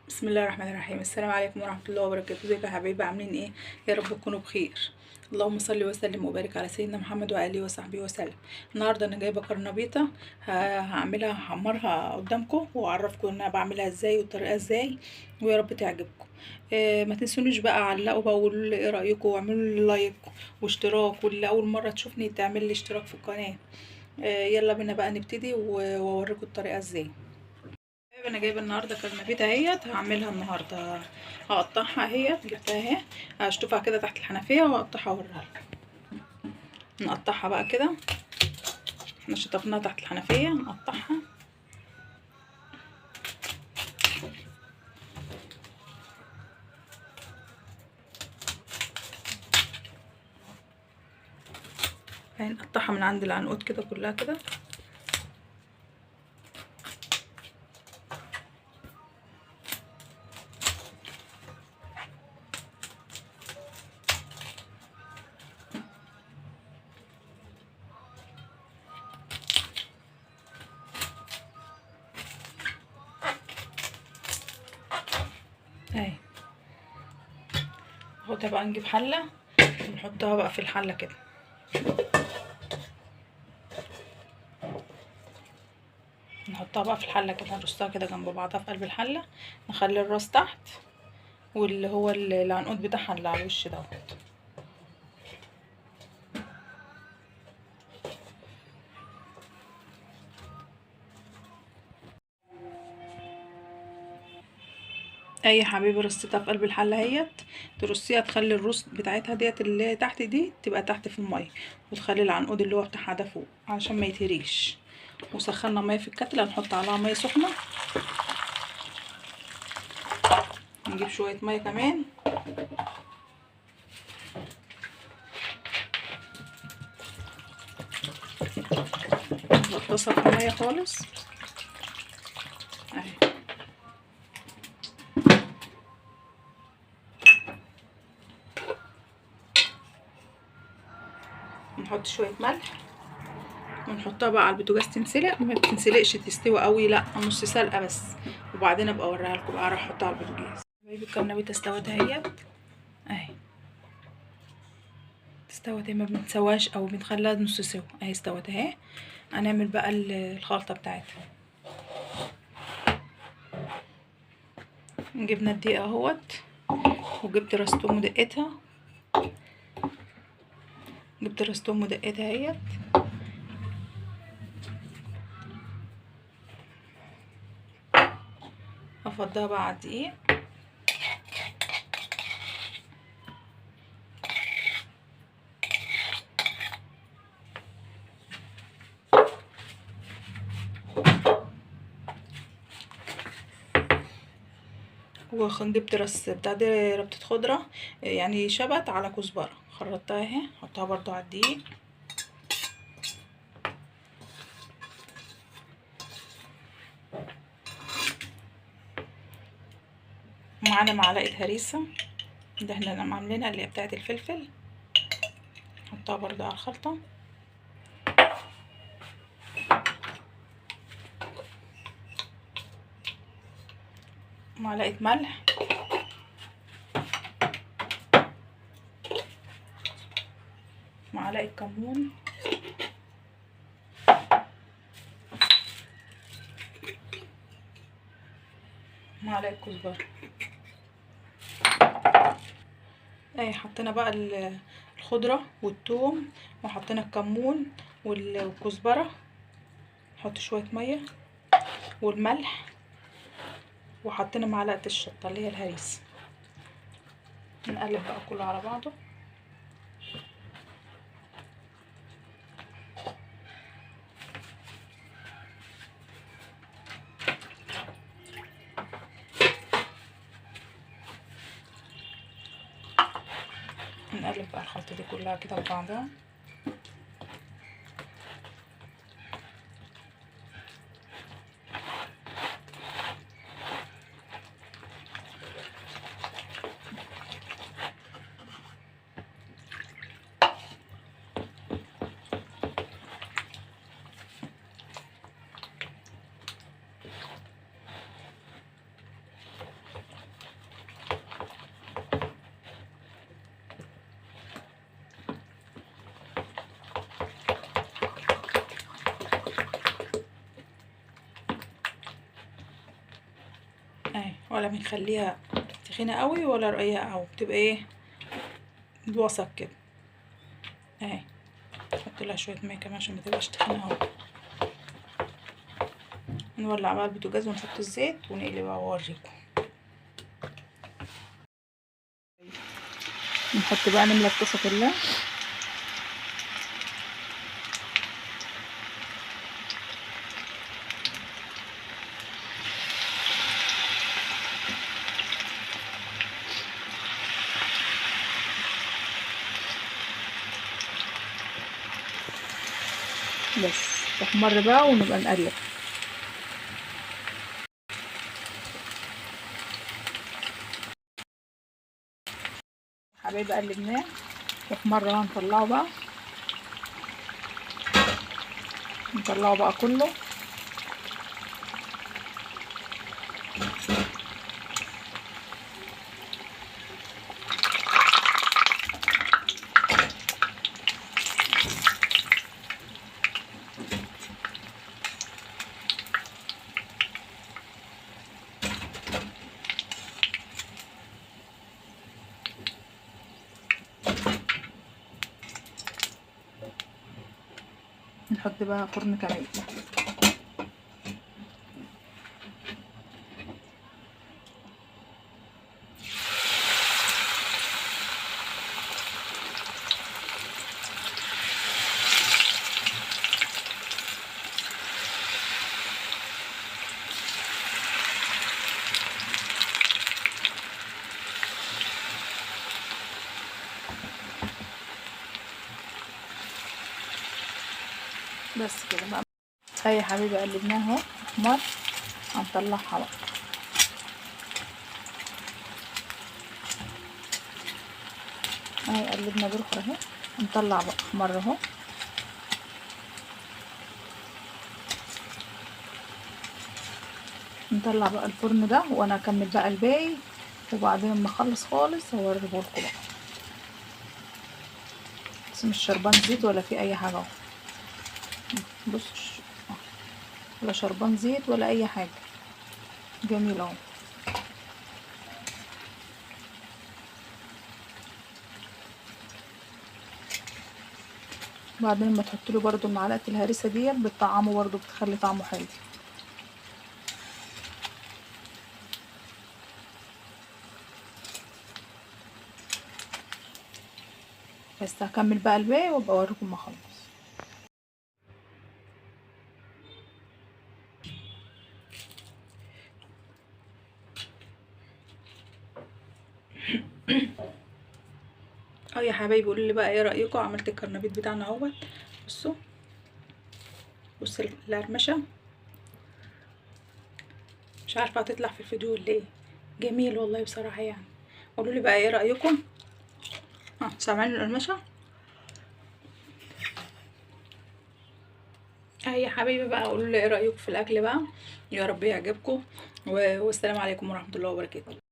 بسم الله الرحمن الرحيم. السلام عليكم ورحمة الله وبركاته. ازيكم يا حبايبي، عاملين ايه؟ يا رب تكونوا بخير. اللهم صل وسلم وبارك على سيدنا محمد وآله وصحبه وسلم. النهارده انا جايبه كرنبيطه، هعملها هحمرها قدامكم واعرفكم انا بعملها ازاي والطريقه ازاي، ويا رب تعجبكم. ما تنسونيش بقى، علقوا بقى وقولوا لي ايه رايكم، واعملوا لي لايك واشتراك، واللي اول مره تشوفني تعمل لي اشتراك في القناه. يلا بينا بقى نبتدي واوريكم الطريقه ازاي. انا جايبه النهارده كرنبيطه اهيت، هعملها النهارده. هقطعها اهيت، جبتها اهي، هشطفها كده تحت الحنفيه واقطعها واوريها لكم. نقطعها بقى كده، احنا شطفناها تحت الحنفيه، نقطعها. اهي نقطعها من عند العنقود كده كلها كده. اهي ناخدها بقى، نجيب حله ونحطها بقى في الحله كده. نحطها بقى في الحله كده، نرصها كده جنب بعضها في قلب الحله. نخلي الراس تحت، واللي هو العنقود بتاعها اللي على الوش دوت. اي حبيبي، رصيتها في قلب الحله اهيت. ترصيها، تخلي الروس بتاعتها ديت اللي تحت دي تبقى تحت في الميه، وتخلي العنقود اللي هو بتاعها ده فوق علشان ما يتهريش. وسخنا ميه في الكتله، نحط عليها ميه سخنه، نجيب شويه ميه كمان، نغطسها في الميه خالص اهي. نحط شويه ملح ونحطها بقى على البوتاجاز تنسلق. ما بتنسلقش تستوي قوي، لا نص سلقه بس، وبعدين ابقى اوريها لكم بقى. راح احطها على البوتاجاز. حبايبي الكرنبيطه استوت اهيت اهي. استوت اهي، ما بنسواش او بنخليها نص سوا اهي. استوت اهي. هنعمل بقى الخلطه بتاعتها. جبنا الدقيق اهوت، وجبت راس توم ودقتها. جبت راس توم ودقتها اهيت. هفضها بقى على الدقيق. وجبت راس بتاع دي ربطة خضرة، يعني شبت على كزبرة، خرطتها اهي. حطها برضو على الدقيق. معانا معلقة هريسة، ده احنا عاملينها اللي هي بتاعت الفلفل. حطها برضو على الخلطة. معلقة ملح، معلقة كمون، معلقة كزبرة اهي. حطينا بقى الخضرة والثوم، وحطينا الكمون والكزبرة. نحط شوية مية والملح، وحطينا معلقة الشطة اللي هي الهريسة. نقلب بقى كله على بعضه. نقلب بقى الخلطة دي كلها كده ببعضها. ولا بنخليها تخينه قوي ولا رقيقه قوي، بتبقى ايه الوسط كده اهي. نحط لها شويه ميه كمان عشان ما تبقاش تخينه قوي. نولع بقى البوتاجاز ونحط الزيت ونقلي بقى واوريكم. نحط بقى نملى الطاسه كلها. بس تحمر بقى ونبقى نقلب. حبايبي قلبناه تحمر بقى، نطلعه بقى كله. نحط بقى فرن كمان. بس كده بقى. هاي يا حبيبي قلبناه اهو احمر. هنطلعها بقى. اهي قلبنا بالاخر اهي. نطلع بقى احمر اهو. نطلع بقى الفرن ده وانا اكمل بقى الباقي، وبعدين لما اخلص خالص هوريهولكم بقى. بس مش شربان زيت ولا في اي حاجه اهو. بصوا ولا شربان زيت ولا اي حاجه، جميل اهو. بعدين لما تحط له برده معلقه الهريسه ديت بتطعمه برده، بتخلي طعمه حلو. بس هكمل بقى الباقي وابقى اوريكم ما اخلص. اه يا حبايبي قولوا لي بقى ايه رايكم. عملت الكرنبيط بتاعنا اهوت. بصوا القرمشه، مش عارفه هتطلع في الفيديو ولا ايه. جميل والله بصراحه يعني. قولوا لي بقى ايه رايكم. سامعين القرمشه؟ يا حبايبي بقى قولوا لي ايه رايكم في الاكل بقى. يا رب يعجبكم والسلام عليكم ورحمه الله وبركاته.